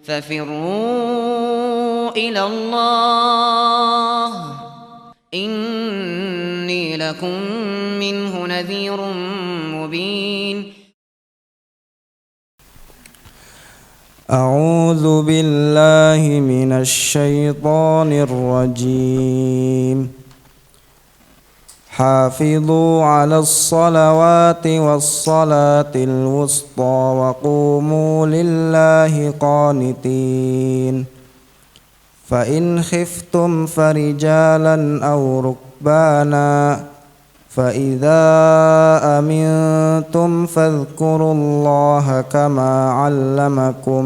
ففروا إلى الله إني لكم منه نذير مبين أعوذ بالله من الشيطان الرجيم حافظوا على الصلوات والصلاة الوسطى وقوموا لله قانتين فإن خفتم فرجالا أو ركبانا فإذا أمنتم فاذكروا الله كما علمكم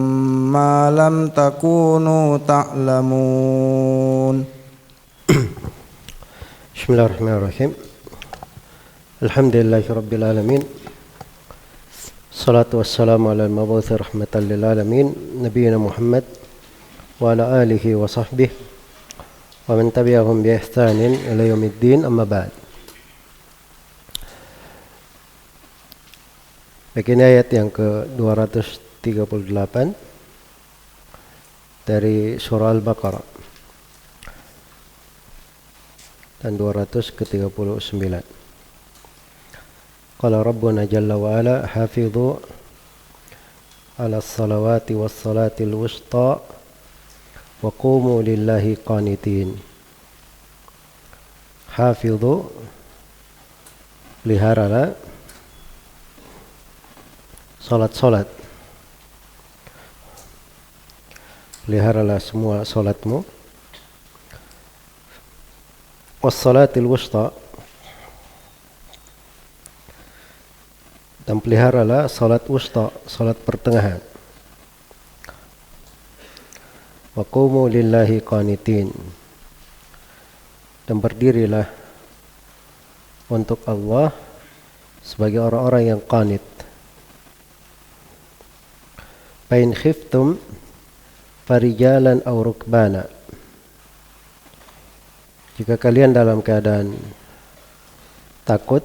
ما لم تكونوا تعلمون. Bismillahirrahmanirrahim. Alhamdulillahi rabbil alamin. Salatu wassalamu ala al-mabuthi rahmatan lil alamin Nabiyyina Muhammad wa ala alihi wa sahbihi wa man tabi'ahum bi ihsanin ila yaumiddin, amma ba'd. Baik, ini ayat yang ke-238 dari surah Al-Baqarah dan 239. Qala Rabbuna Jalla wa Ala hafidhu ala salawati was salatil wusta wa qumu lillahi qanitin. Hafidhu, peliharalah salat-salat, peliharalah semua salatmu. Wassalatil wusta, dan peliharalah salat wusta, salat pertengahan. Wa qumu lillahi qanitin, dan berdirilah untuk Allah sebagai orang-orang yang qanit. Fa in khiftum farijalan aw rukbana, jika kalian dalam keadaan takut,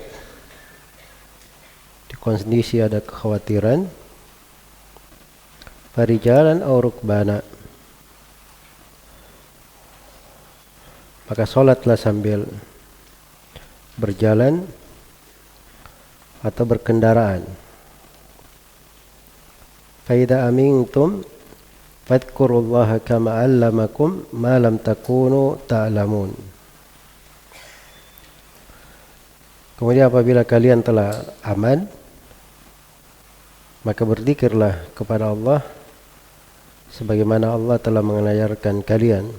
di kondisi ada kekhawatiran, farijalan aw rukbana, maka sholatlah sambil berjalan atau berkendaraan. Fa idza amintum fadhkurullaha kama 'allamakum ma lam takunu ta'lamun. Kemudian apabila kalian telah aman, maka berzikirlah kepada Allah sebagaimana Allah telah mengajarkan kalian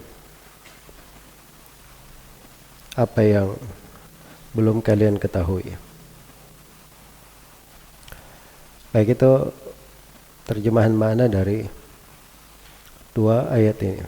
apa yang belum kalian ketahui. Baik, itu terjemahan makna dari dua ayat ini.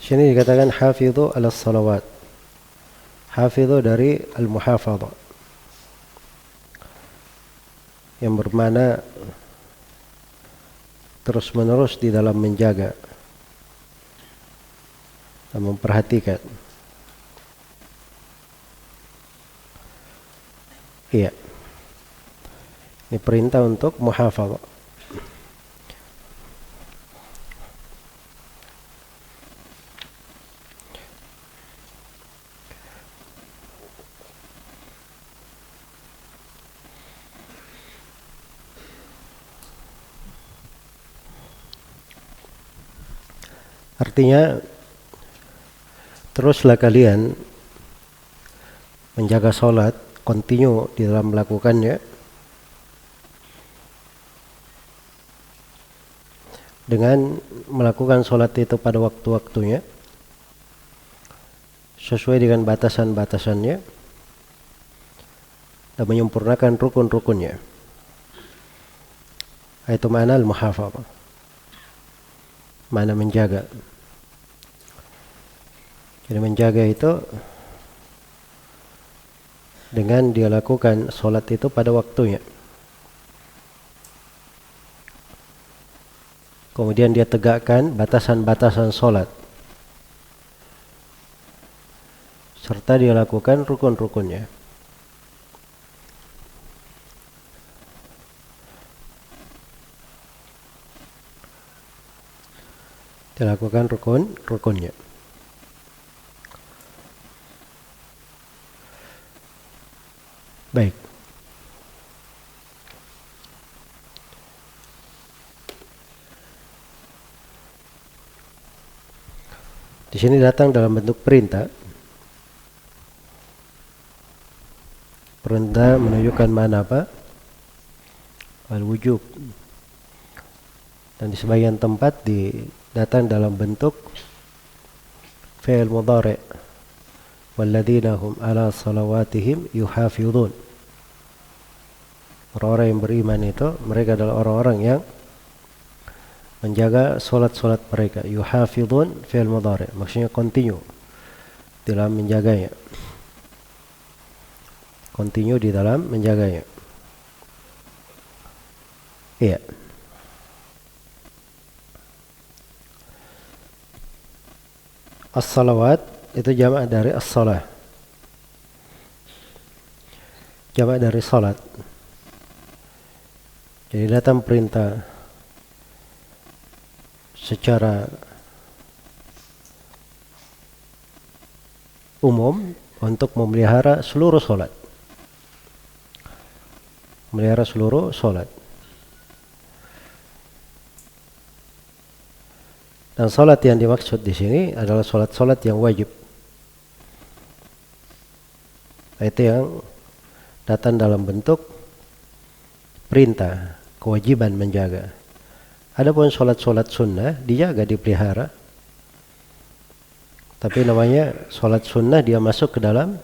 Di sini dikatakan hafidhu ala salawat. Hafidhu dari al-muhafadhah, yang bermakna terus menerus di dalam menjaga dan memperhatikan. Iya, ini perintah untuk muhafadhah. Artinya, teruslah kalian menjaga sholat, continue di dalam melakukannya, dengan melakukan sholat itu pada waktu-waktunya, sesuai dengan batasan-batasannya, dan menyempurnakan rukun-rukunnya. Itu makna al-muhafadhah, makna menjaga. Jadi menjaga itu dengan dia lakukan sholat itu pada waktunya. kemudian dia tegakkan batasan-batasan sholat, serta dia lakukan rukun-rukunnya. Dia lakukan rukun-rukunnya. Baik. Di sini datang dalam bentuk perintah. Perintah menunjukkan mana apa? Al-wujub. Dan di sebagian tempat datang dalam bentuk fi'il mudhari'. Walladzina hum ala salawatihim yuhafidhun. Orang-orang yang beriman itu, mereka adalah orang-orang yang menjaga solat-solat mereka. Yuhafidhun fi'il mudhari', maksudnya continue dalam menjaganya. Continue di dalam menjaganya. Iya. As-salawat itu jamak dari as-salah. Jamak dari salat. Jadi datang perintah secara umum untuk memelihara seluruh salat. Memelihara seluruh salat. Dan salat yang dimaksud di sini adalah salat-salat yang wajib. Itu yang datang dalam bentuk perintah, kewajiban menjaga. Adapun salat-salat sunnah dijaga, dipelihara. Tapi namanya salat sunnah, dia masuk ke dalam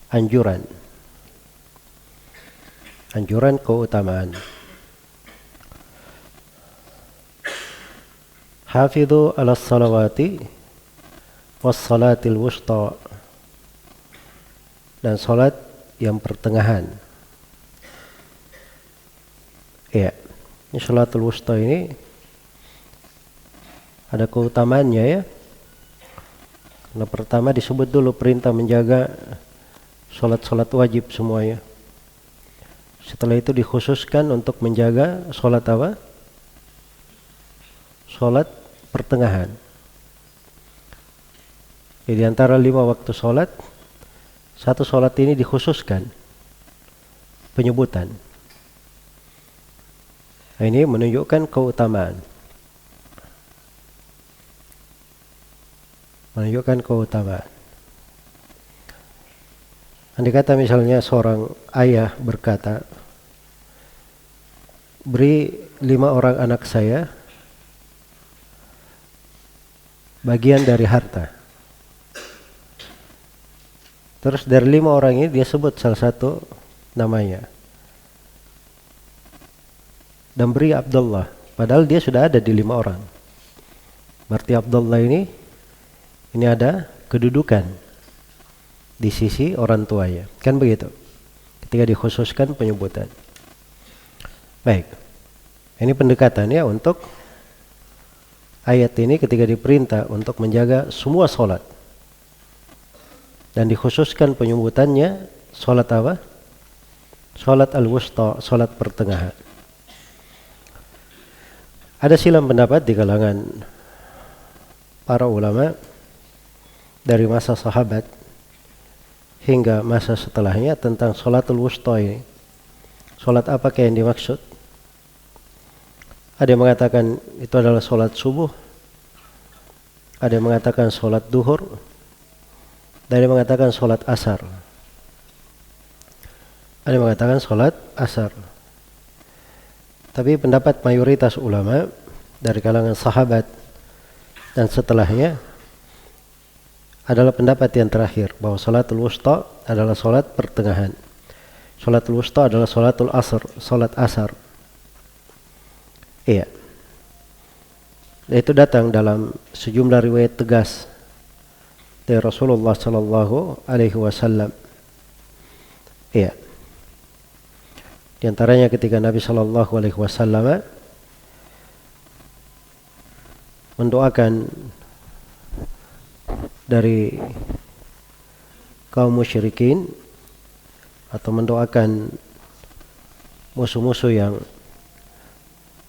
anjuran. Anjuran keutamaan. Hafidhu ala salawati was salatil wusta. Dan salat yang pertengahan. Ya, ini salatul wusta ini ada keutamaannya ya. Karena pertama disebut dulu perintah menjaga salat-salat wajib semuanya. Setelah itu dikhususkan untuk menjaga salat apa? Salat pertengahan. Jadi antara 5 waktu salat, satu salat ini dikhususkan penyebutan. Nah, ini menunjukkan keutamaan. Menunjukkan keutamaan. Andai kata misalnya seorang ayah berkata, beri 5 orang anak saya bagian dari harta. Terus dari 5 orang ini dia sebut salah satu namanya. Dan beri Abdullah. Padahal dia sudah ada di 5 orang. Berarti Abdullah ini ada kedudukan di sisi orang tuanya. Kan begitu. Ketika dikhususkan penyebutan. Baik. Ini pendekatannya untuk ayat ini ketika diperintah untuk menjaga semua salat. Dan dikhususkan penyebutannya salat apa? Salat al-wusta, salat pertengahan. Ada silang pendapat di kalangan para ulama dari masa sahabat hingga masa setelahnya tentang salatul wusta ini. Salat apakah yang dimaksud? Ada yang mengatakan itu adalah salat subuh. Ada yang mengatakan salat duhur. Dan ada yang mengatakan salat asar. Ada yang mengatakan salat asar. Tapi pendapat mayoritas ulama dari kalangan sahabat dan setelahnya adalah pendapat yang terakhir, bahwa salatul wusta adalah salat pertengahan. Salatul wusta adalah salatul asr, salat asar. Iya. Itu datang dalam sejumlah riwayat tegas dari Rasulullah sallallahu alaihi wasallam. Iya. Di antaranya ketika Nabi sallallahu alaihi wasallam mendoakan dari kaum musyrikin atau mendoakan musuh-musuh yang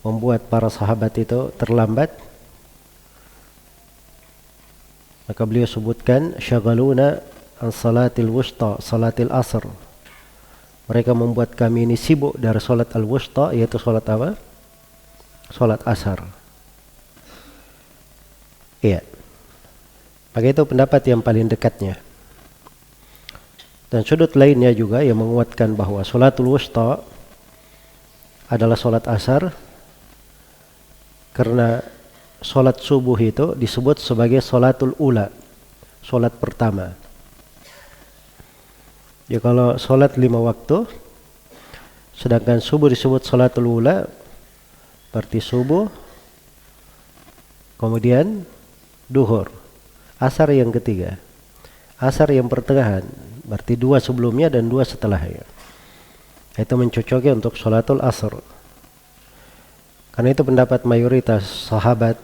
membuat para sahabat itu terlambat, maka beliau sebutkan syagaluna an salatil wusta, salatil asr. Mereka membuat kami ini sibuk dari salat al-wusta, yaitu salat apa? Salat asar. Iya. Maka itu pendapat yang paling dekatnya. Dan sudut lainnya juga yang menguatkan bahwa salatul wusta adalah salat asar, karena salat subuh itu disebut sebagai salatul ula, salat pertama. Ya, kalau salat 5 waktu, sedangkan subuh disebut salatul ula, berarti subuh, kemudian duhur, asar yang ketiga, asar yang pertengahan, berarti 2 sebelumnya dan 2 setelahnya. Itu mencocoki untuk salatul asar. Karena itu pendapat mayoritas sahabat,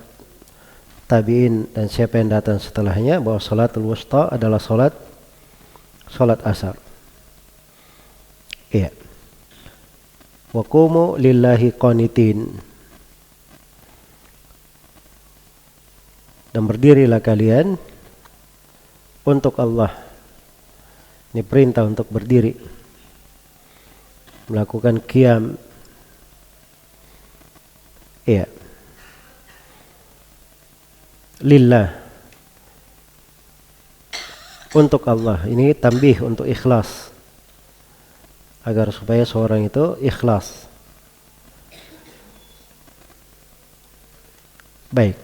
tabi'in, dan siapa yang datang setelahnya, bahwa salatul wusta adalah salat asar. Iya. Wa qumu lillahi qanitin. Dan berdirilah kalian untuk Allah. Ini perintah untuk berdiri, melakukan qiyam. Iya. Lillah, untuk Allah. Ini tambih untuk ikhlas, agar supaya seorang itu ikhlas. Baik.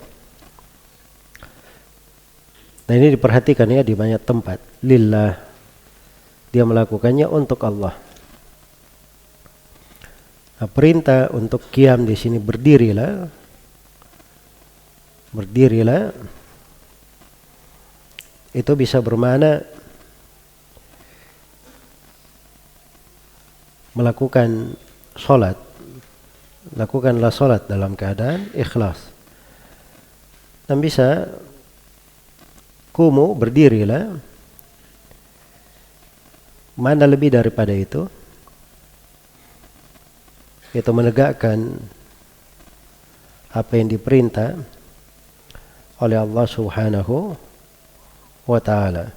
Nah, ini diperhatikan ya di banyak tempat. Lillah, dia melakukannya untuk Allah. Nah, perintah untuk qiyam di sini berdirilah. Berdirilah itu bisa bermakna melakukan sholat. Lakukanlah sholat dalam keadaan ikhlas. Dan bisa kumu, berdirilah, mana lebih daripada itu, yaitu menegakkan apa yang diperintah oleh Allah Subhanahu wa ta'ala.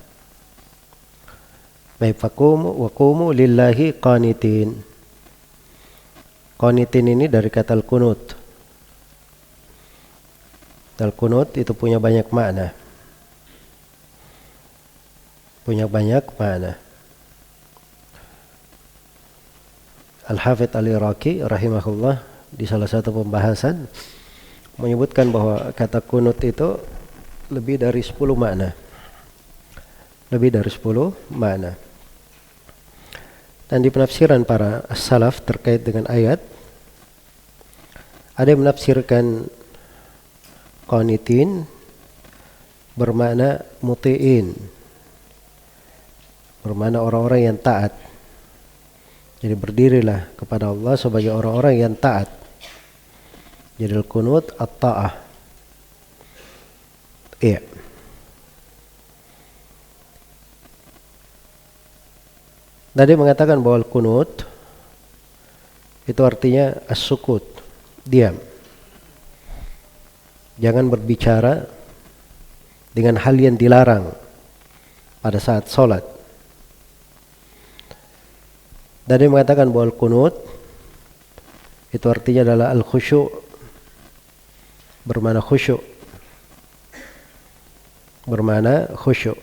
Baik, faqumu wa qumu lillahi qanitin. Qanitin ini dari kata al-qunut. Al-qunut itu punya banyak makna. Punya banyak makna. Al-Hafidh Al-Iraqi rahimahullah di salah satu pembahasan menyebutkan bahwa kata kunut itu lebih dari 10 makna. Lebih dari 10 makna. Dan di penafsiran para salaf terkait dengan ayat, ada yang menafsirkan qanitin bermakna muti'in, bermakna orang-orang yang taat. Jadi berdirilah kepada Allah sebagai orang-orang yang taat. Jadi al-qunut at-ta'ah. Iya. Tadi mengatakan bahwa al-qunut itu artinya as-sukut, diam. Jangan berbicara dengan hal yang dilarang pada saat sholat. Tadi mengatakan bahwa al-qunut itu artinya adalah al-khusyu', bermakna khusyuk. Bermakna khusyuk.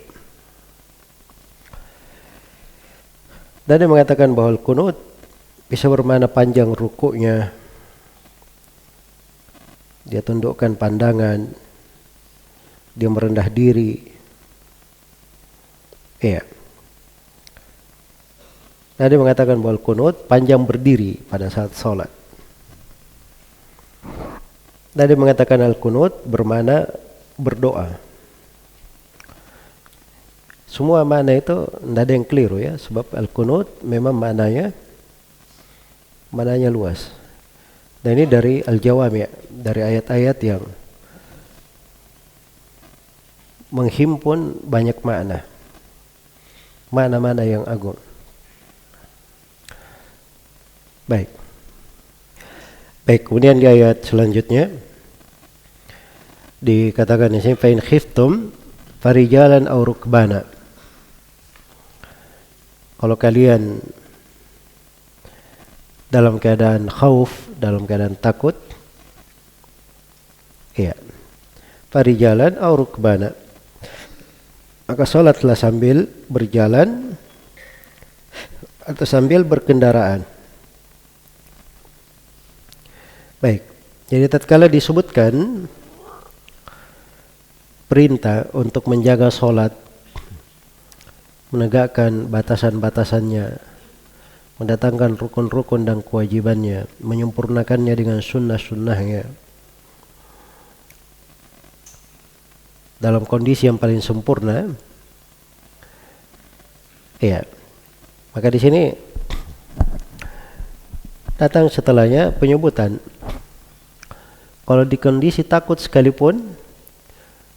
Dan dia mengatakan bahwa al-qunut bisa bermakna panjang rukuknya. Dia tundukkan pandangan. Dia merendah diri. Iya. Dan dia mengatakan bahwa al-qunut panjang berdiri pada saat sholat. Dan dia mengatakan al-qunut bermakna berdoa. Semua makna itu tidak ada yang keliru ya, sebab al-qunut memang maknanya luas. Dan ini dari al-jawami', dari ayat-ayat yang menghimpun banyak makna. Mana-mana yang agung. Baik. Kemudian di ayat selanjutnya dikatakan di sini fa in khiftum farijalan aw rukbana. Kalau kalian dalam keadaan khauf, dalam keadaan takut, ya, farijalan aw rukbana, maka salatlah sambil berjalan atau sambil berkendaraan. Baik, jadi tatkala disebutkan perintah untuk menjaga salat, menegakkan batasan-batasannya, mendatangkan rukun-rukun dan kewajibannya, menyempurnakannya dengan sunnah-sunnahnya dalam kondisi yang paling sempurna. Ya, maka di sini datang setelahnya penyebutan kalau di kondisi takut sekalipun,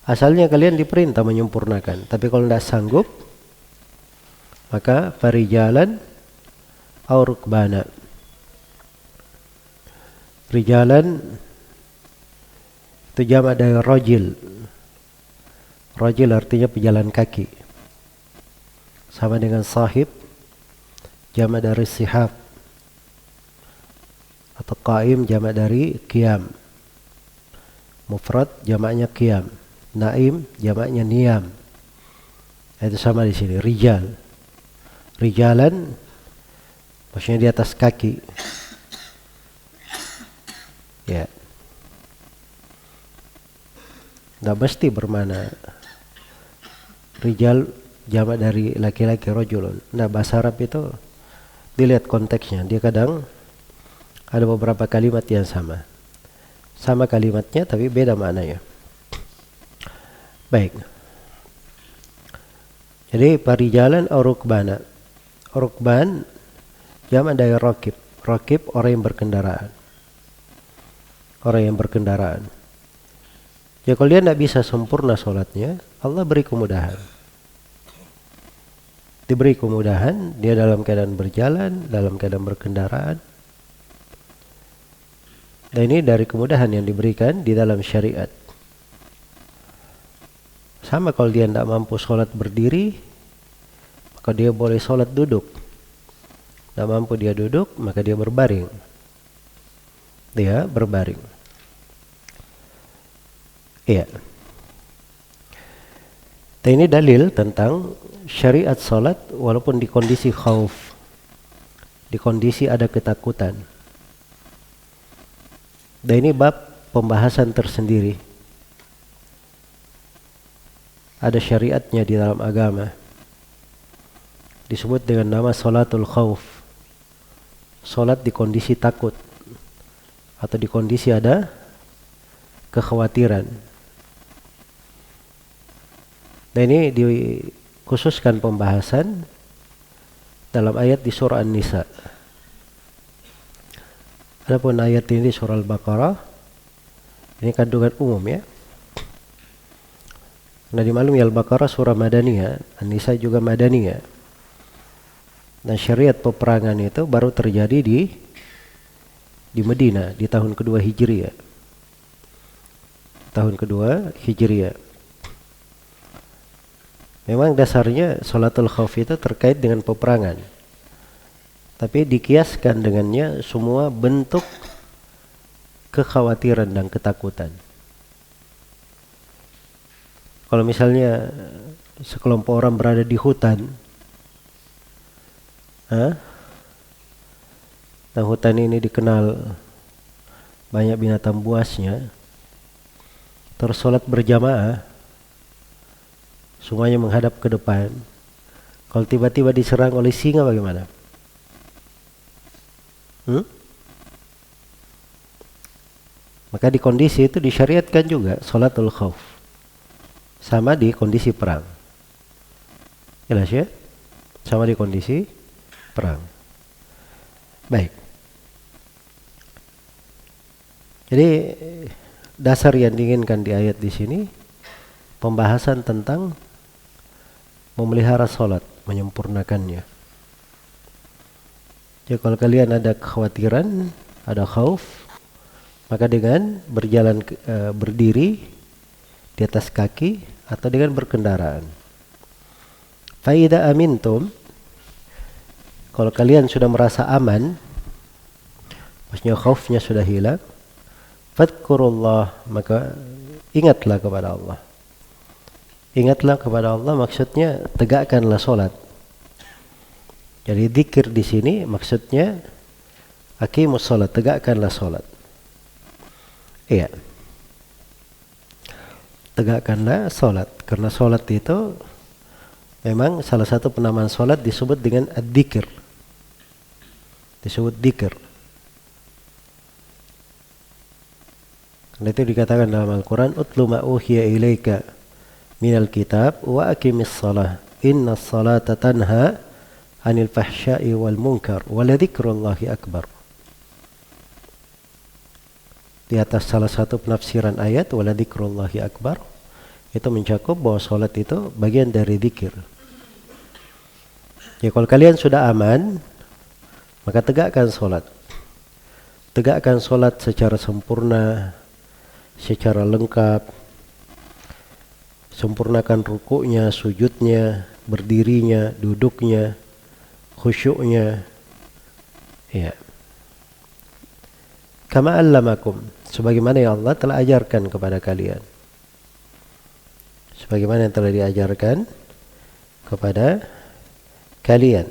asalnya kalian diperintah menyempurnakan, tapi kalau tidak sanggup, maka farijalan aw rukbana. Rijalan itu jamak dari rajil. Rajil artinya pejalan kaki. Sama dengan sahib, jamak dari sihab. Atau qaim jamak dari qiyam. Mufrad jamaknya qiyam. Naim jamaknya niyam. Itu sama di sini, rijal. Rijalan maksudnya di atas kaki. Ya. Nggak mesti bermana rijal jamak dari laki-laki, rajulun. Nah, bahasa Arab itu dilihat konteksnya. Dia kadang ada beberapa kalimat yang sama. Sama kalimatnya tapi beda maknanya. Baik. Jadi parijalan atau rukbana. Rukban jamak dari rakib. Rakib orang yang berkendaraan. Orang yang berkendaraan. Ya kalau dia tidak bisa sempurna sholatnya, Allah beri kemudahan. Diberi kemudahan, dia dalam keadaan berjalan, dalam keadaan berkendaraan. Dan ini dari kemudahan yang diberikan di dalam syariat. Sama kalau dia tidak mampu sholat berdiri, maka dia boleh sholat duduk. Tidak mampu dia duduk, maka dia berbaring. Dia berbaring. Iya. Dan ini dalil tentang syariat sholat walaupun di kondisi khauf, di kondisi ada ketakutan. Dan ini bab pembahasan tersendiri. Ada syariatnya di dalam agama. Disebut dengan nama sholatul khauf. Sholat di kondisi takut atau di kondisi ada kekhawatiran. Dan ini dikhususkan pembahasan dalam ayat di surah An-Nisa. Adapun ayat ini di surah Al-Baqarah, ini kandungan umum ya. Nah dimaklumi Al-Baqarah surah Madaniyah, An-Nisa juga Madaniyah. Dan syariat peperangan itu baru terjadi di Madinah di tahun kedua Hijriyah. Tahun kedua Hijriyah. Memang dasarnya sholatul khauf itu terkait dengan peperangan. Tapi dikiaskan dengannya semua bentuk kekhawatiran dan ketakutan. Kalau misalnya sekelompok orang berada di hutan, dan hutan ini dikenal banyak binatang buasnya, terus sholat berjamaah, semuanya menghadap ke depan. Kalau tiba-tiba diserang oleh singa bagaimana? Maka di kondisi itu disyariatkan juga sholatul khauf. Sama di kondisi perang. Jelas ya? Sama di kondisi perang. Baik. Jadi dasar yang diinginkan di ayat di sini pembahasan tentang memelihara salat, menyempurnakannya. Jadi kalau kalian ada kekhawatiran, ada khauf, maka dengan berjalan berdiri di atas kaki atau dengan berkendaraan. Fa idza amintum, kalau kalian sudah merasa aman, maksudnya khaufnya sudah hilang, fadhkurullah, maka ingatlah kepada Allah. Ingatlah kepada Allah maksudnya tegakkanlah salat. Jadi zikir di sini maksudnya aqimus salat, tegakkanlah salat. Iya. Tegakkanlah salat, karena salat itu memang salah satu penamaan salat disebut dengan adzikir. Disebut dzikir. Karena itu dikatakan dalam Al-Quran, utlu ma uhiya ilaika minal kitab wa aqimis salah inna salata tanha anil fahsya'i wal munkar wa la dzikrullahi akbar. Di atas salah satu penafsiran ayat wa la dzikrullahi akbar itu mencakup bahwa salat itu bagian dari zikir. Ya, kalau kalian sudah aman, maka tegakkan salat. Tegakkan salat secara sempurna, secara lengkap. Sempurnakan rukuknya, sujudnya, berdirinya, duduknya, khusyuknya. Ya. Kama allamakum, sebagaimana yang Allah telah ajarkan kepada kalian. Sebagaimana yang telah diajarkan kepada kalian.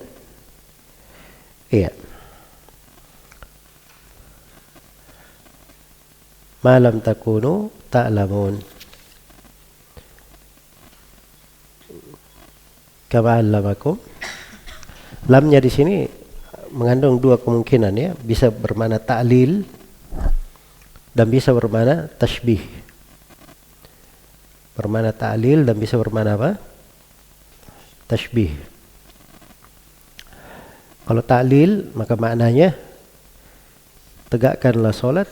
Iya. Ma lam takunu ta'lamun. Kama allamakum. Lamnya di sini mengandung dua kemungkinan ya, bisa bermakna ta'lil dan bisa bermakna tashbih. Bermakna ta'lil dan bisa bermakna apa? Tashbih. Kalau ta'lil maka maknanya tegakkanlah salat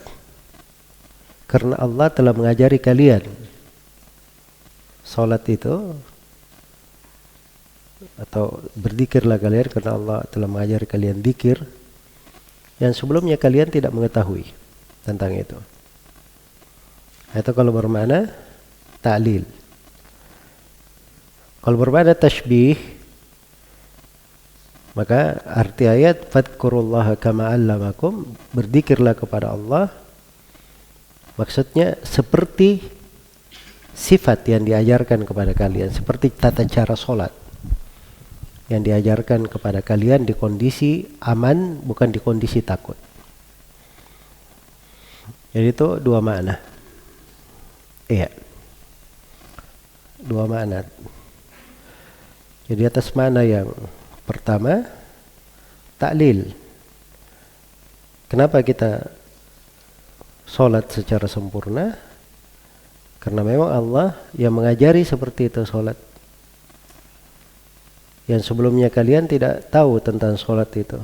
karena Allah telah mengajari kalian. Salat itu atau berzikirlah kalian karena Allah telah mengajari kalian zikir yang sebelumnya kalian tidak mengetahui tentang itu. Itu kalau bermakna ta'lil. Kalau bermakna tashbih, maka arti ayat fadhkurullaha kama allamakum, berzikirlah kepada Allah, maksudnya seperti sifat yang diajarkan kepada kalian, seperti tata cara salat yang diajarkan kepada kalian di kondisi aman, bukan di kondisi takut. Jadi itu dua makna. Iya. Dua makna. Jadi atas makna yang pertama, ta'lil. Kenapa kita sholat secara sempurna? Karena memang Allah yang mengajari seperti itu sholat. Yang sebelumnya kalian tidak tahu tentang sholat itu.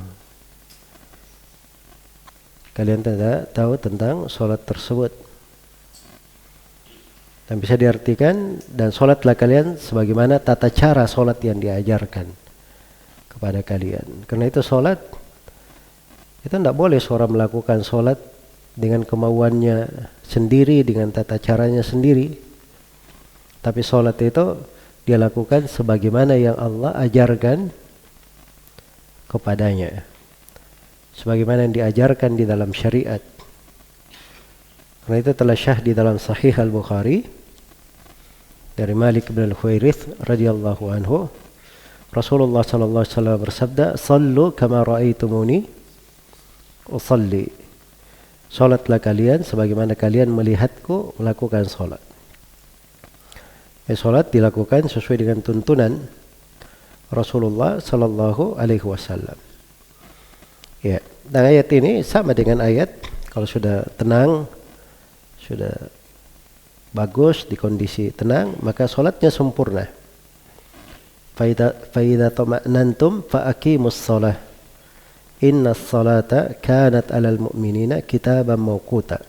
Kalian tidak tahu tentang sholat tersebut. Dan bisa diartikan, dan sholatlah kalian sebagaimana tata cara sholat yang diajarkan kepada kalian. Karena itu sholat, itu tidak boleh seorang melakukan sholat dengan kemauannya sendiri, dengan tata caranya sendiri. Tapi sholat itu dia lakukan sebagaimana yang Allah ajarkan kepadanya, sebagaimana yang diajarkan di dalam syariat. Karena itu telah syah di dalam Sahih Al-Bukhari dari Malik bin Al-Huwairith radhiyallahu anhu, Rasulullah sallallahu alaihi wasallam bersabda, "Sallu kama ra'aitumuni usalli." Salatlah kalian sebagaimana kalian melihatku melakukan salat. Salat dilakukan sesuai dengan tuntunan Rasulullah sallallahu alaihi wasallam. Ya, dan ayat ini sama dengan ayat kalau sudah tenang, sudah bagus di kondisi tenang, maka salatnya sempurna. Fa idza tama'nantum fa aqimus shalah. Innas salata kanat 'alal mu'minina kitaban mawquta.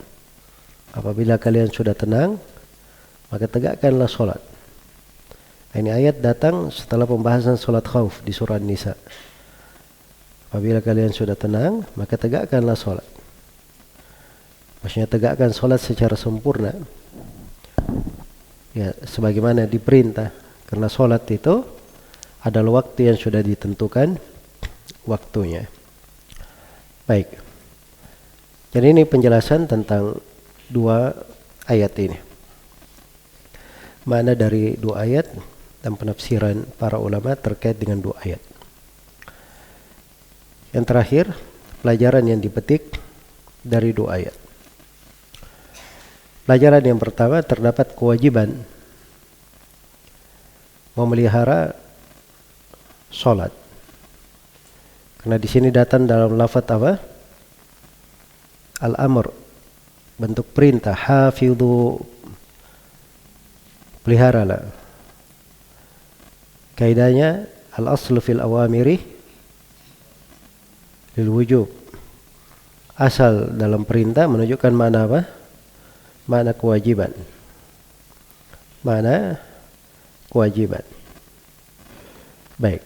Apabila kalian sudah tenang, maka tegakkanlah salat. Ini ayat datang setelah pembahasan sholat khauf di surah Nisa. Apabila kalian sudah tenang, maka tegakkanlah sholat. Maksudnya tegakkan sholat secara sempurna. Ya, sebagaimana diperintah. Karena sholat itu adalah waktu yang sudah ditentukan waktunya. Baik. Jadi ini penjelasan tentang dua ayat ini. Makna dari dua ayat dan penafsiran para ulama terkait dengan dua ayat. Yang terakhir, pelajaran yang dipetik dari dua ayat. Pelajaran yang pertama, terdapat kewajiban memelihara sholat. Karena di sini datang dalam lafaz apa? Al-amr, bentuk perintah. Hafidhu, peliharalah. Kaidahnya al-aslu fil awamiri lil wujub. Asal dalam perintah menunjukkan makna apa? Makna kewajiban. Makna kewajiban. Baik.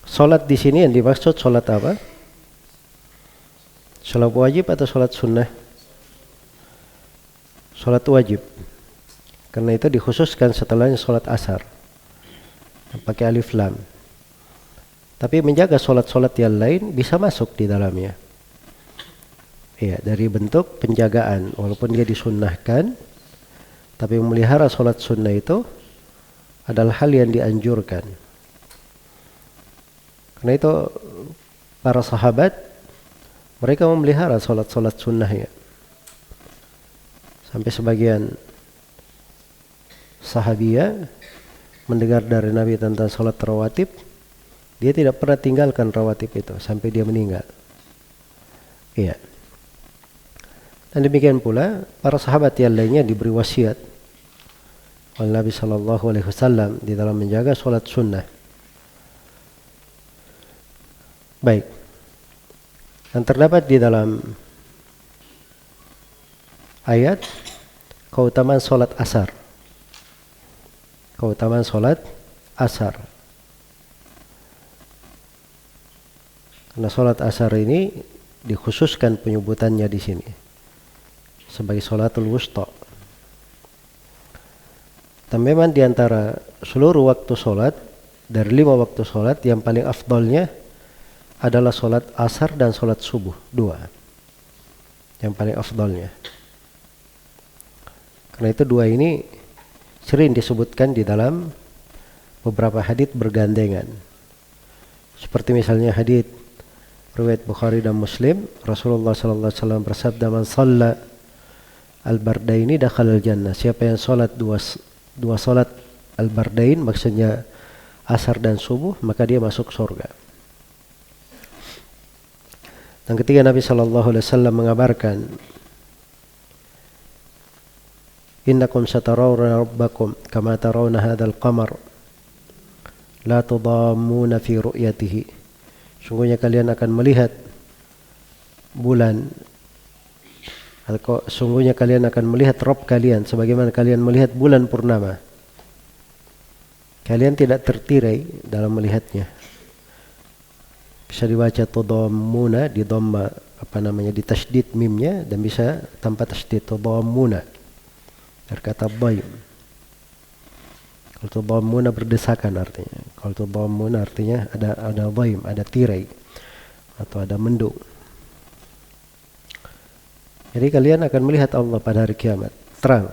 Salat di sini yang dimaksud salat apa? Salat wajib atau salat sunnah? Salat wajib. Karena itu dikhususkan setelahnya salat asar. Pakai alif lam. Tapi menjaga salat-salat yang lain bisa masuk di dalamnya. Ya, dari bentuk penjagaan walaupun dia disunnahkan, tapi memelihara salat sunnah itu adalah hal yang dianjurkan. Karena itu para sahabat mereka memelihara salat-salat sunnahnya. Sampai sebagian sahabiah mendengar dari Nabi tentang salat rawatib, dia tidak pernah tinggalkan rawatib itu sampai dia meninggal. Iya. Dan demikian pula para sahabat yang lainnya diberi wasiat oleh Nabi Shallallahu Alaihi Wasallam di dalam menjaga salat sunnah. Baik. Dan terdapat di dalam ayat keutamaan salat asar. Keutamaan salat asar. Karena salat asar ini dikhususkan penyebutannya di sini sebagai salatul wusta. Dan memang di antara seluruh waktu salat, dari 5 waktu salat yang paling afdalnya adalah salat asar dan salat subuh, 2. Yang paling afdalnya. Karena itu 2 ini sering disebutkan di dalam beberapa hadits bergandengan. Seperti misalnya hadits riwayat Bukhari dan Muslim, Rasulullah sallallahu alaihi wasallam bersabda, "Man shalla al-bardaini dakhala al-jannah." Siapa yang salat dua salat al-bardain, maksudnya asar dan subuh, maka dia masuk surga. Dan ketika Nabi sallallahu alaihi wasallam mengabarkan, "Innakum satarawna rabbakum kama tarawna hadzal qamar la tudammuna fi ru'yatihi." Sungguhnya kalian akan melihat bulan, atau sungguhnya kalian akan melihat Rabb kalian sebagaimana kalian melihat bulan purnama. Kalian tidak tertirai dalam melihatnya. Bisa dibaca tudammuna di dhamma, di tasydid mimnya, dan bisa tanpa tasydid, tudammuna. Dari kata dhaym. Kalau tudammuna berdesakan artinya. Kalau tudammuna artinya ada dhaym, ada tirai atau ada mendung. Jadi kalian akan melihat Allah pada hari kiamat, terang.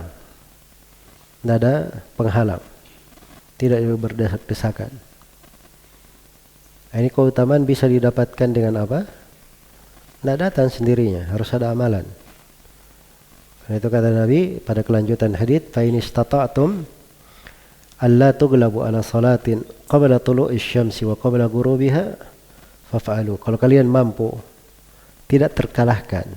Tidak ada penghalang. Tidak berdesak-desakan. Ini keutamaan bisa didapatkan dengan apa? Tidak datang sendirinya, harus ada amalan. Karena itu kata Nabi pada kelanjutan hadits, "Fa in istata'tum alla tughlabu ala salatin qabla tulu'i syamsi wa qabla ghurubiha faf'alu." Kalau kalian mampu tidak terkalahkan.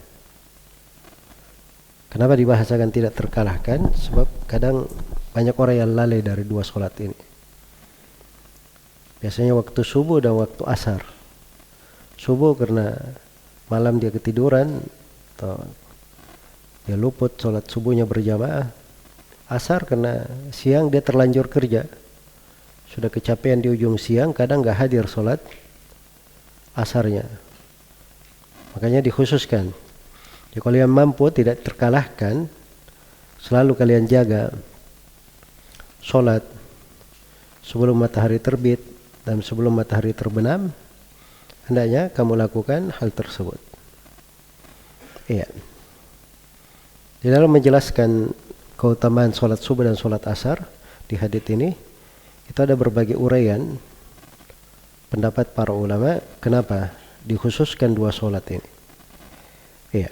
Kenapa dibahasakan tidak terkalahkan? Sebab kadang banyak orang yang lalai dari 2 salat ini. Biasanya waktu subuh dan waktu asar. Subuh karena malam dia ketiduran atau dia luput salat subuhnya berjamaah, asar karena siang dia terlanjur kerja. Sudah kecapean di ujung siang, kadang nggak hadir sholat asarnya. Makanya dikhususkan. Jadi kalau yang mampu tidak terkalahkan, selalu kalian jaga sholat sebelum matahari terbit dan sebelum matahari terbenam. Hendaknya kamu lakukan hal tersebut. Iya. Di dalam menjelaskan keutamaan sholat subuh dan sholat asar di hadits ini, itu ada berbagai uraian pendapat para ulama kenapa dikhususkan dua sholat ini. Iya.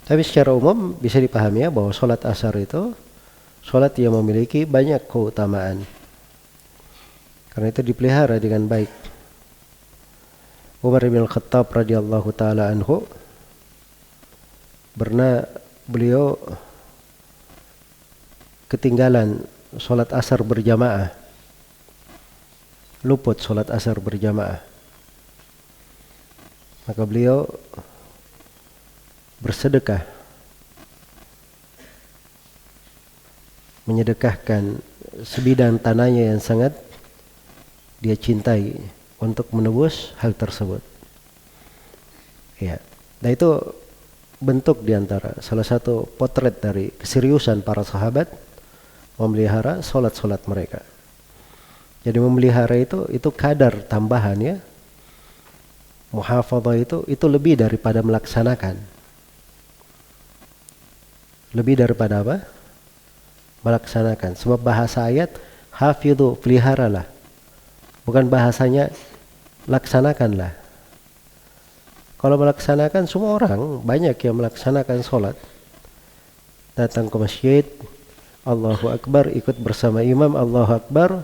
Tapi secara umum bisa dipahami ya bahwa sholat asar itu sholat yang memiliki banyak keutamaan. Karena itu dipelihara dengan baik. Umar bin Khattab radhiyallahu taala anhu pernah beliau ketinggalan sholat asar berjamaah, luput sholat asar berjamaah. Maka beliau bersedekah, menyedekahkan sebidang tanahnya yang sangat dia cintai untuk menebus hal tersebut. Ya, dan itu bentuk diantara salah satu potret dari keseriusan para sahabat memelihara sholat-sholat mereka. Jadi memelihara itu kadar tambahan ya. Muhafadzah itu lebih daripada melaksanakan. Lebih daripada apa? Melaksanakan. Sebab bahasa ayat hafidhu, peliharalah. Bukan bahasanya laksanakanlah. Kalau melaksanakan, semua orang banyak yang melaksanakan sholat. Datang ke masjid, Allahu Akbar, ikut bersama imam, Allahu Akbar.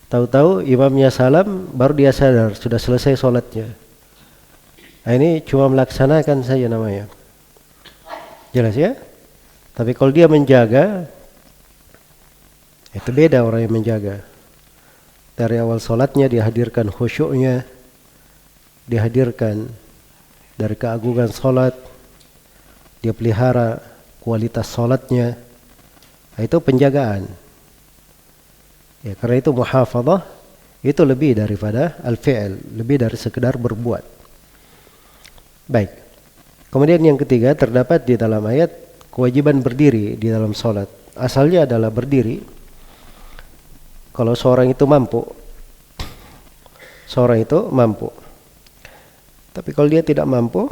Tahu-tahu imamnya salam, baru dia sadar sudah selesai sholatnya. Nah, ini cuma melaksanakan saja namanya. Jelas ya? Tapi kalau dia menjaga, itu beda orang yang menjaga. Dari awal sholatnya dihadirkan khusyuknya, dihadirkan dari keagungan sholat, dia pelihara kualitas sholatnya. Nah, itu penjagaan. Ya, karena itu muhafadzah itu lebih daripada al-fi'l, lebih dari sekedar berbuat. Baik. Kemudian yang ketiga terdapat di dalam ayat kewajiban berdiri di dalam sholat. Asalnya adalah berdiri. Kalau seorang itu mampu, tapi kalau dia tidak mampu,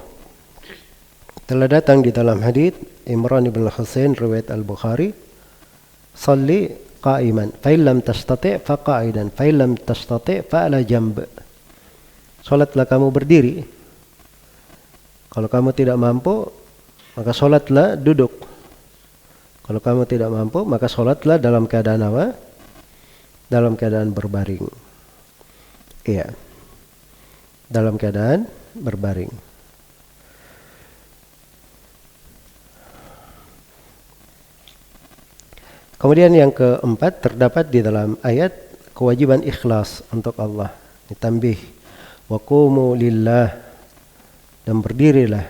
telah datang di dalam hadits Imran bin Husain riwayat Al-Bukhari, "Shalli qa'iman, fa illam tastati' fa qa'idan, fa illam tastati' fa ala jamb." Salatlah kamu berdiri. Kalau kamu tidak mampu, maka salatlah duduk. Kalau kamu tidak mampu, maka salatlah dalam keadaan apa? Dalam keadaan berbaring. Iya. Dalam keadaan berbaring. Kemudian yang keempat terdapat di dalam ayat kewajiban ikhlas untuk Allah. Ditambih wa qumu lillah, dan berdirilah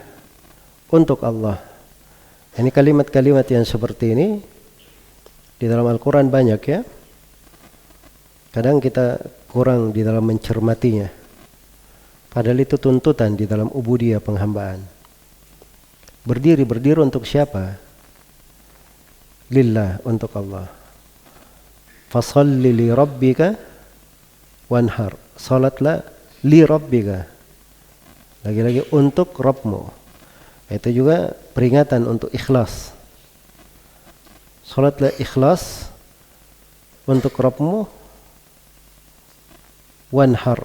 untuk Allah. Ini kalimat-kalimat yang seperti ini di dalam Al-Quran banyak ya. Kadang kita kurang di dalam mencermatinya. Padahal itu tuntutan di dalam ubudiyah penghambaan. Berdiri untuk siapa? Lillah, untuk Allah. Fasalli li rabbika wanhar. Salatlah li rabbika. Lagi-lagi untuk Rabbmu. Itu juga peringatan untuk ikhlas. Salatlah ikhlas untuk Rabbmu, wanhar,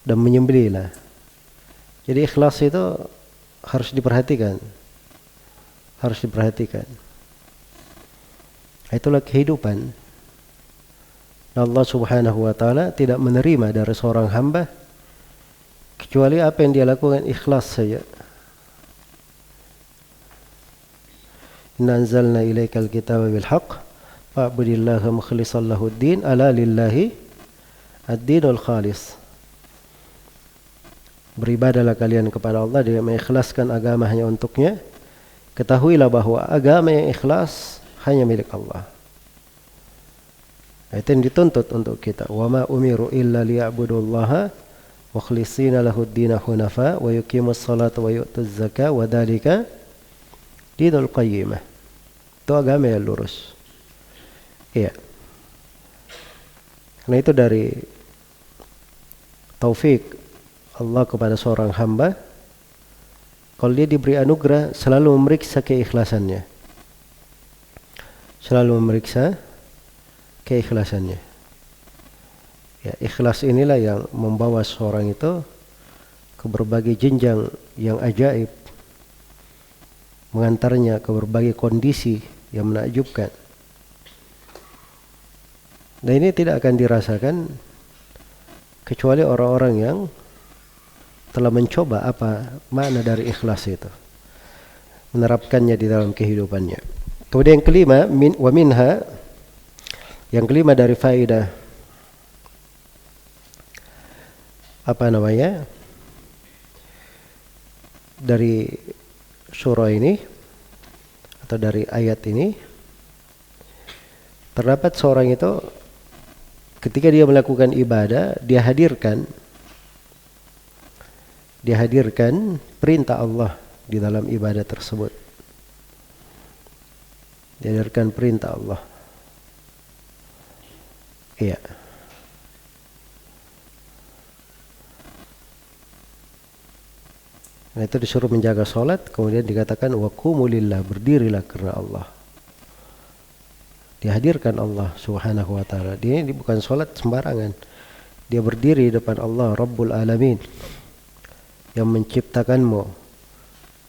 dan menyembelihlah. Jadi ikhlas itu harus diperhatikan. Harus diperhatikan. Itulah kehidupan. Allah Subhanahu wa taala tidak menerima dari seorang hamba kecuali apa yang dia lakukan ikhlas saja. Inna anzalna ilaikal kitaba bil haqq fa'budillaha mukhlishan lahud-din ala lillahi ad-dinul khalis. Beribadahlah kalian kepada Allah dengan mengikhlaskan agama hanya untuknya. Ketahuilah bahwa agama yang ikhlas hanya milik Allah. Itu yang dituntut untuk kita. Wa ma umiru illa liya'budullaha mukhlishina lahud-din hunafa wa yuqimus salata wa yu'tuz zakata wa dzalika dinul qayyimah. Itu agama yang lurus. Iya. Karena itu dari taufik Allah kepada seorang hamba, kalau dia diberi anugerah selalu memeriksa keikhlasannya. Selalu memeriksa keikhlasannya. Ya, ikhlas inilah yang membawa seorang itu ke berbagai jenjang yang ajaib, mengantarnya ke berbagai kondisi yang menakjubkan. Dan ini tidak akan dirasakan kecuali orang-orang yang telah mencoba apa makna dari ikhlas itu, menerapkannya di dalam kehidupannya. Kemudian yang kelima, wa minha, yang kelima dari faedah dari surah ini atau dari ayat ini, terdapat seorang itu ketika dia melakukan ibadah, dia hadirkan perintah Allah di dalam ibadah tersebut. Dihadirkan perintah Allah. Iya. Nah, itu disuruh menjaga sholat, kemudian dikatakan wa qumu lillah, berdirilah karena Allah. Dihadirkan Allah subhanahu wa ta'ala. Dia ini bukan sholat sembarangan. Dia berdiri depan Allah Rabbul Alamin, yang menciptakanmu,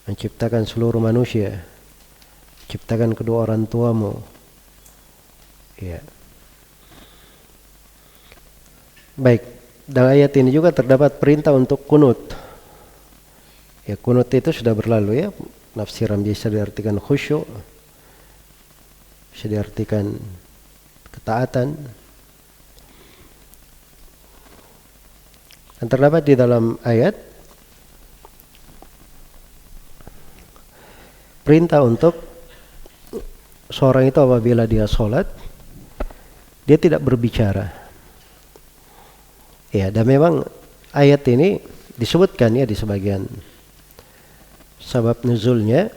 menciptakan seluruh manusia, menciptakan kedua orang tuamu. Ya. Baik, dalam ayat ini juga terdapat perintah untuk kunut. Ya, kunut itu sudah berlalu ya. Nafsiran bisa diartikan khusyuk, bisa diartikan ketaatan. Dan terdapat di dalam ayat perintah untuk seorang itu apabila dia sholat, dia tidak berbicara. Ya, dan memang ayat ini disebutkan ya di sebagian sabab nuzulnya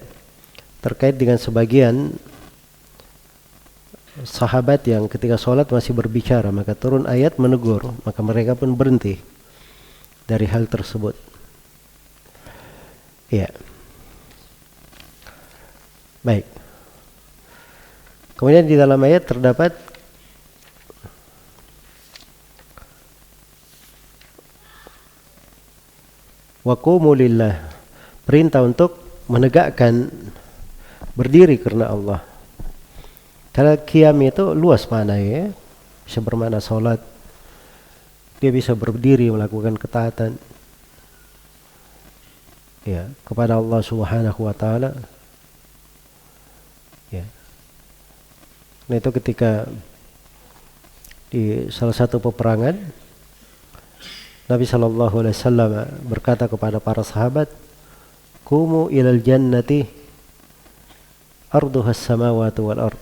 terkait dengan sebagian sahabat yang ketika sholat masih berbicara, maka turun ayat menegur, maka mereka pun berhenti dari hal tersebut. Ya. Baik. Kemudian di dalam ayat terdapat wa qumu lillah, perintah untuk menegakkan berdiri karena Allah. Karena qiyam itu luas maknanya, bisa bermakna salat, dia bisa berdiri melakukan ketaatan ya kepada Allah Subhanahu wa taala. Ya. Nah, itu ketika di salah satu peperangan Nabi sallallahu alaihi wasallam berkata kepada para sahabat, "Qumu ilal jannati arduhas samawati wal ard."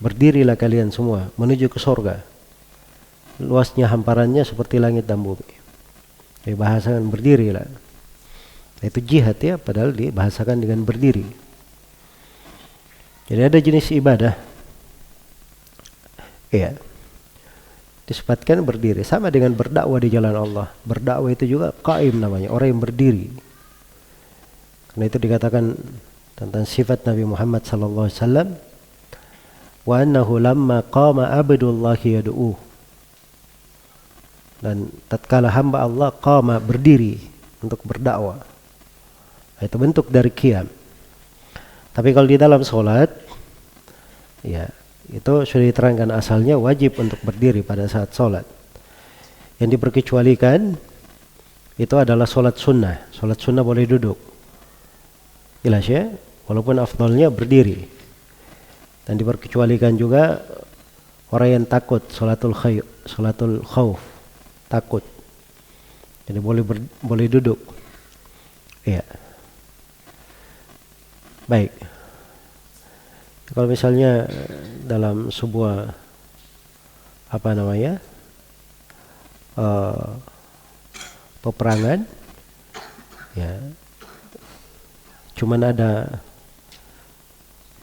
Berdirilah kalian semua menuju ke surga. Luasnya hamparannya seperti langit dan bumi. Dibahasakan berdirilah. Itu jihad ya, padahal dibahasakan dengan berdiri. Jadi ada jenis ibadah ya disebutkan berdiri, sama dengan berdakwah di jalan Allah. Berdakwah itu juga qaim namanya, orang yang berdiri. Karena itu dikatakan tentang sifat Nabi Muhammad sallallahu alaihi wasallam, wa annahu lamma qama abdullahi yad'u, dan tatkala hamba Allah qama, berdiri untuk berdakwah. Itu bentuk dari qiyam. Tapi kalau di dalam sholat ya itu sudah diterangkan asalnya wajib untuk berdiri pada saat sholat. Yang diperkecualikan itu adalah sholat sunnah. Sholat sunnah boleh duduk, jelas ya, walaupun afdalnya berdiri. Dan diperkecualikan juga orang yang takut, sholatul khauf, takut, jadi boleh duduk. Ya. Baik. Kalau misalnya dalam sebuah peperangan, ya, cuman ada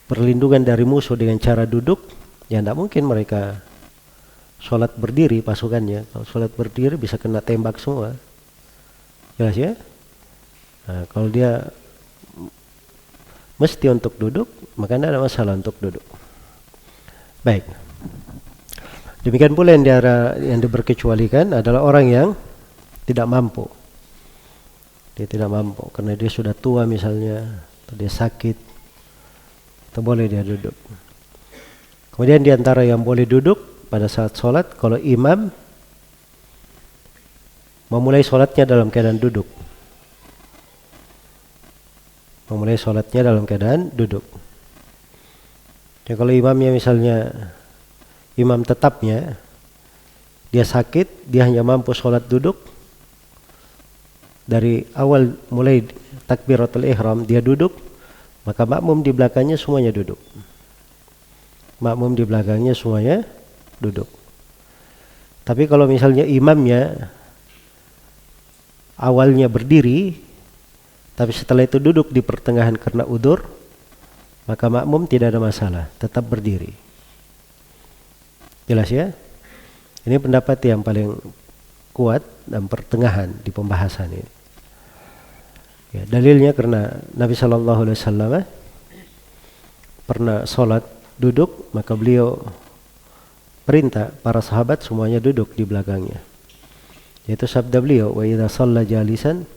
perlindungan dari musuh dengan cara duduk, ya tidak mungkin mereka sholat berdiri pasukannya. Kalau sholat berdiri bisa kena tembak semua, jelas ya. Nah, kalau dia mesti untuk duduk, maka tidak ada masalah untuk duduk. Baik. Demikian pula yang diberkecualikan adalah orang yang tidak mampu. Dia tidak mampu karena dia sudah tua misalnya, atau dia sakit, atau boleh dia duduk. Kemudian di antara yang boleh duduk pada saat sholat, kalau imam memulai sholatnya dalam keadaan duduk. Memulai sholatnya dalam keadaan duduk. Ya, kalau imamnya misalnya imam tetapnya dia sakit, dia hanya mampu sholat duduk, dari awal mulai takbiratul ihram dia duduk, maka makmum di belakangnya semuanya duduk. Makmum di belakangnya semuanya duduk. Tapi kalau misalnya imamnya awalnya berdiri, tapi setelah itu duduk di pertengahan karena udzur, maka makmum tidak ada masalah, tetap berdiri. Jelas ya? Ini pendapat yang paling kuat dan pertengahan di pembahasan ini. Ya, dalilnya karena Nabi SAW pernah sholat duduk, maka beliau perintah para sahabat semuanya duduk di belakangnya. Yaitu sabda beliau, wa idza shalla jalisan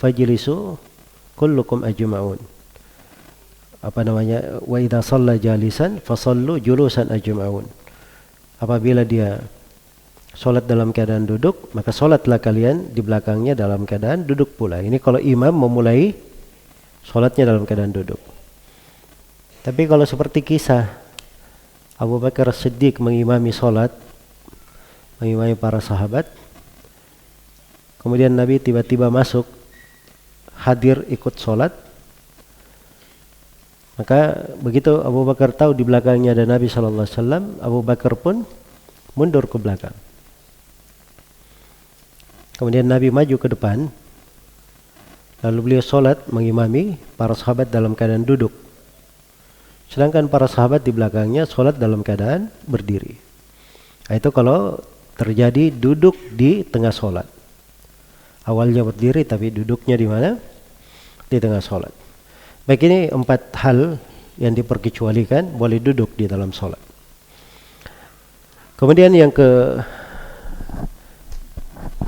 fajlisu kullukum ajma'un. Wa idza shalla jalisan fasallu julusan ajma'un. Apabila dia sholat dalam keadaan duduk, maka sholatlah kalian di belakangnya dalam keadaan duduk pula. Ini kalau imam memulai sholatnya dalam keadaan duduk. Tapi kalau seperti kisah Abu Bakar Siddiq mengimami sholat, mengimami para sahabat, kemudian Nabi tiba-tiba masuk, hadir ikut sholat, maka begitu Abu Bakar tahu di belakangnya ada Nabi SAW, Abu Bakar pun mundur ke belakang. Kemudian Nabi maju ke depan, lalu beliau sholat mengimami para sahabat dalam keadaan duduk. Sedangkan para sahabat di belakangnya sholat dalam keadaan berdiri. Nah, itu kalau terjadi duduk di tengah sholat. Awalnya berdiri tapi duduknya di mana? Di tengah sholat. Baik, ini 4 hal yang diperkecualikan boleh duduk di dalam sholat. Kemudian yang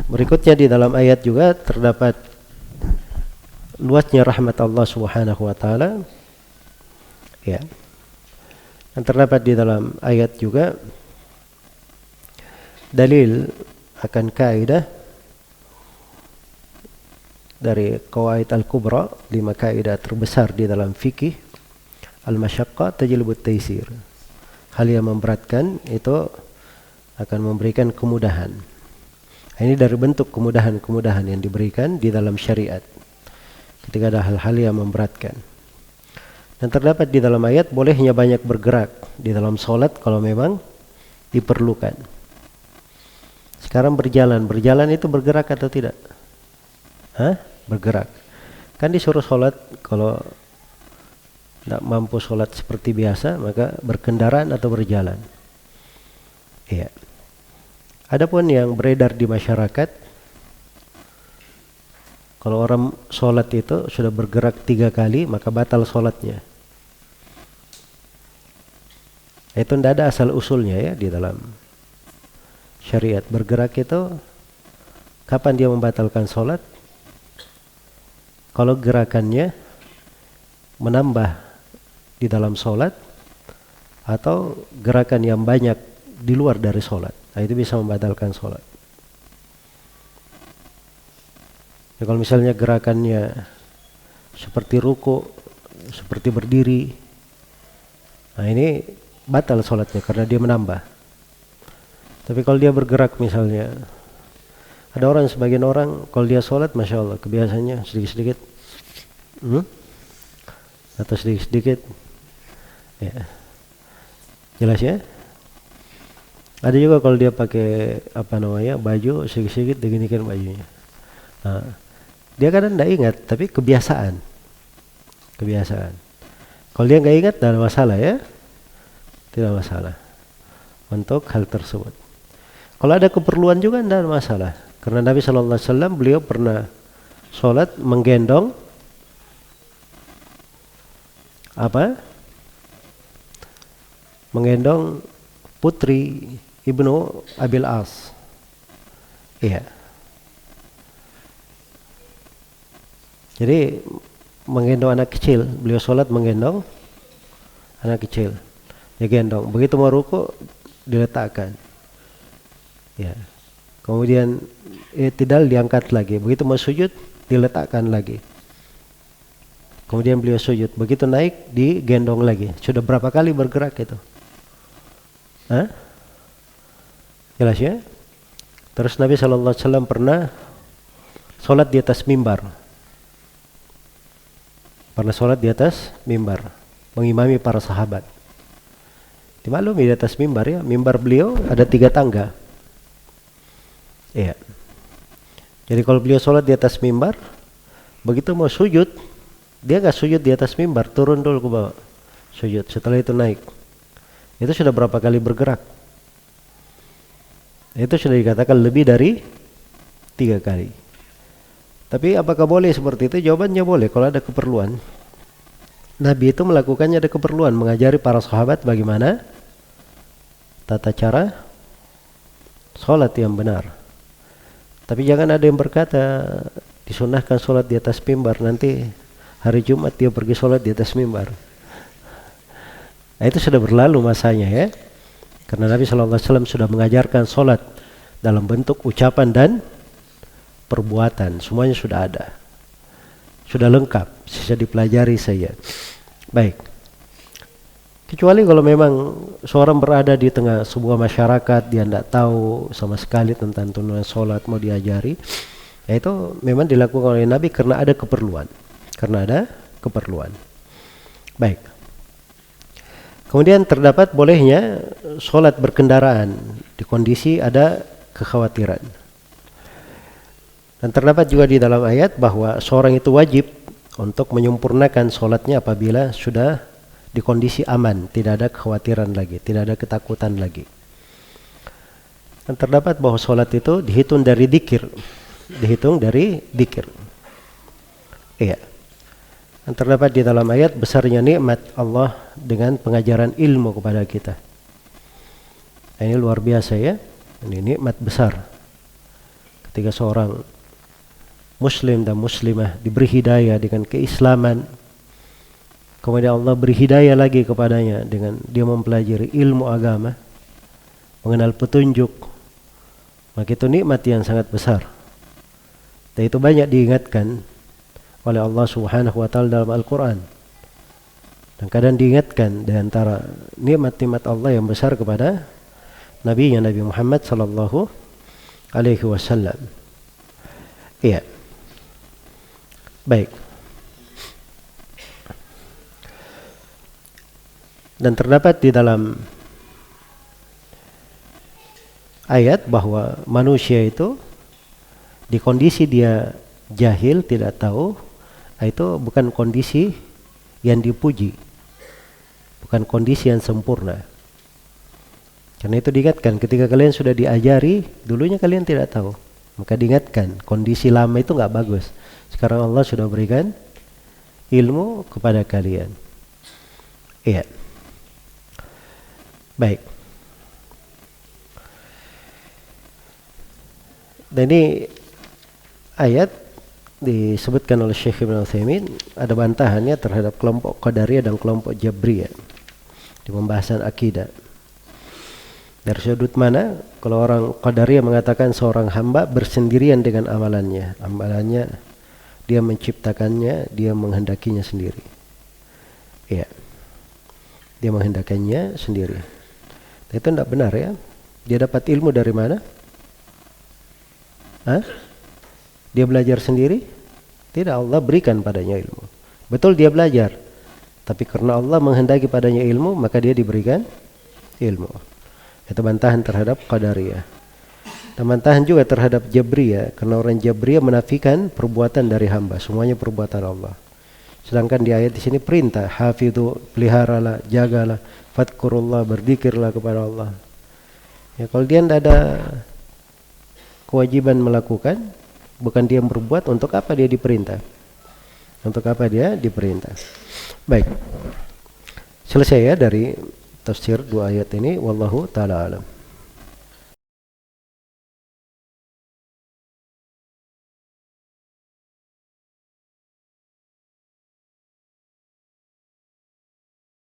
berikutnya di dalam ayat juga terdapat luasnya rahmat Allah Subhanahu wa taala. Ya. Dan terdapat di dalam ayat juga dalil akan kaidah dari qawaid al-kubra, 5 kaidah terbesar di dalam fikih. Al-masyaqqah tajlibut taysir. Hal yang memberatkan itu akan memberikan kemudahan. Ini dari bentuk kemudahan-kemudahan yang diberikan di dalam syariat ketika ada hal-hal yang memberatkan. Dan terdapat di dalam ayat bolehnya banyak bergerak di dalam sholat kalau memang diperlukan. Sekarang berjalan itu bergerak atau tidak? Bergerak. Kan disuruh sholat, kalau tidak mampu sholat seperti biasa maka berkendaraan atau berjalan. Iya. Adapun yang beredar di masyarakat, kalau orang sholat itu sudah bergerak 3 kali maka batal sholatnya. Itu tidak ada asal usulnya ya di dalam syariat. Bergerak itu kapan dia membatalkan sholat? Kalau gerakannya menambah di dalam sholat atau gerakan yang banyak di luar dari sholat, nah, itu bisa membatalkan sholat. Ya, kalau misalnya gerakannya seperti ruku, seperti berdiri, nah ini batal sholatnya karena dia menambah. Tapi kalau dia bergerak misalnya, ada sebagian orang kalau dia sholat, masya Allah, kebiasaannya sedikit-sedikit atau sedikit-sedikit Ya. Jelas ya? Ada juga kalau dia pakai baju sedikit-sedikit diginikan bajunya. Nah, dia kadang tidak ingat, tapi kebiasaan. Kalau dia nggak ingat, tidak ada masalah ya, tidak masalah untuk hal tersebut. Kalau ada keperluan juga tidak ada masalah, karena Nabi SAW beliau pernah sholat menggendong menggendong putri Ibnu Abil As. Iya. Jadi menggendong anak kecil, beliau sholat menggendong anak kecil, dia gendong. Begitu mau ruku diletakkan, ya. Kemudian i'tidal diangkat lagi. Begitu mau sujud diletakkan lagi. Kemudian beliau sujud. Begitu naik digendong lagi. Sudah berapa kali bergerak itu? Jelas ya? Terus Nabi SAW pernah sholat di atas mimbar. Mengimami para sahabat. Dimaklumi di atas mimbar ya. Mimbar beliau ada 3 tangga. Iya. Jadi kalau beliau sholat di atas mimbar, begitu mau sujud, dia nggak sujud di atas mimbar, turun dulu ke bawah, sujud. Setelah itu naik. Itu sudah berapa kali bergerak? Itu sudah dikatakan lebih dari 3 kali. Tapi apakah boleh seperti itu? Jawabannya boleh kalau ada keperluan. Nabi itu melakukannya ada keperluan, mengajari para sahabat bagaimana tata cara sholat yang benar. Tapi jangan ada yang berkata disunahkan sholat di atas mimbar, nanti hari Jumat dia pergi sholat di atas mimbar. Nah, itu sudah berlalu masanya ya. Karena Nabi SAW sudah mengajarkan sholat dalam bentuk ucapan dan perbuatan. Semuanya sudah ada. Sudah lengkap, bisa dipelajari saja. Baik. Kecuali kalau memang seorang berada di tengah sebuah masyarakat, dia tidak tahu sama sekali tentang tuntunan sholat mau diajari, ya itu memang dilakukan oleh Nabi karena ada keperluan. Baik. Kemudian terdapat bolehnya sholat berkendaraan di kondisi ada kekhawatiran. Dan terdapat juga di dalam ayat bahwa seorang itu wajib untuk menyempurnakan sholatnya apabila sudah di kondisi aman, tidak ada kekhawatiran lagi, tidak ada ketakutan lagi. Dan terdapat bahwa sholat itu dihitung dari dzikir. Iya. Dan terdapat di dalam ayat besarnya nikmat Allah dengan pengajaran ilmu kepada kita. Nah, ini luar biasa ya. Ini nikmat besar. Ketika seorang muslim dan muslimah diberi hidayah dengan keislaman, kemudian Allah beri hidayah lagi kepadanya dengan dia mempelajari ilmu agama, mengenal petunjuk, maka itu nikmat yang sangat besar. Dan itu banyak diingatkan oleh Allah Subhanahu wa taala dalam Al-Qur'an. Dan kadang diingatkan di antara nikmat-nikmat Allah yang besar kepada Nabi-Nya Nabi Muhammad sallallahu alaihi wasallam. Iya. Baik. Dan terdapat di dalam ayat bahwa manusia itu di kondisi dia jahil, tidak tahu, itu bukan kondisi yang dipuji, bukan kondisi yang sempurna. Karena itu diingatkan ketika kalian sudah diajari, dulunya kalian tidak tahu, maka diingatkan kondisi lama itu nggak bagus. Sekarang Allah sudah berikan ilmu kepada kalian. Iya. Baik. Dan ini ayat disebutkan oleh Syekh Ibn Utsaimin, ada bantahannya terhadap kelompok Qadariyah dan kelompok Jabriyah di pembahasan akidah. Dari sudut mana? Kalau orang Qadariyah mengatakan seorang hamba bersendirian dengan amalannya. Amalannya dia menciptakannya, dia menghendakinya sendiri. Iya. Dia menghendakinya sendiri. Itu tidak benar ya. Dia dapat ilmu dari mana? Dia belajar sendiri? Tidak, Allah berikan padanya ilmu. Betul dia belajar. tapi karena Allah menghendaki padanya ilmu, maka dia diberikan ilmu. Itu bantahan terhadap Qadariyah. Dan bantahan juga terhadap Jabriyah, karena orang Jabriyah menafikan perbuatan dari hamba, semuanya perbuatan Allah. Sedangkan di ayat di sini perintah, hafidhu, peliharalah, jagalah, fadkurullah, berzikirlah kepada Allah. Ya, kalau dia tidak ada kewajiban melakukan, bukan dia yang berbuat, untuk apa dia diperintah? Untuk apa dia diperintah? Baik. Selesai ya dari tafsir dua ayat ini. Wallahu ta'ala alam.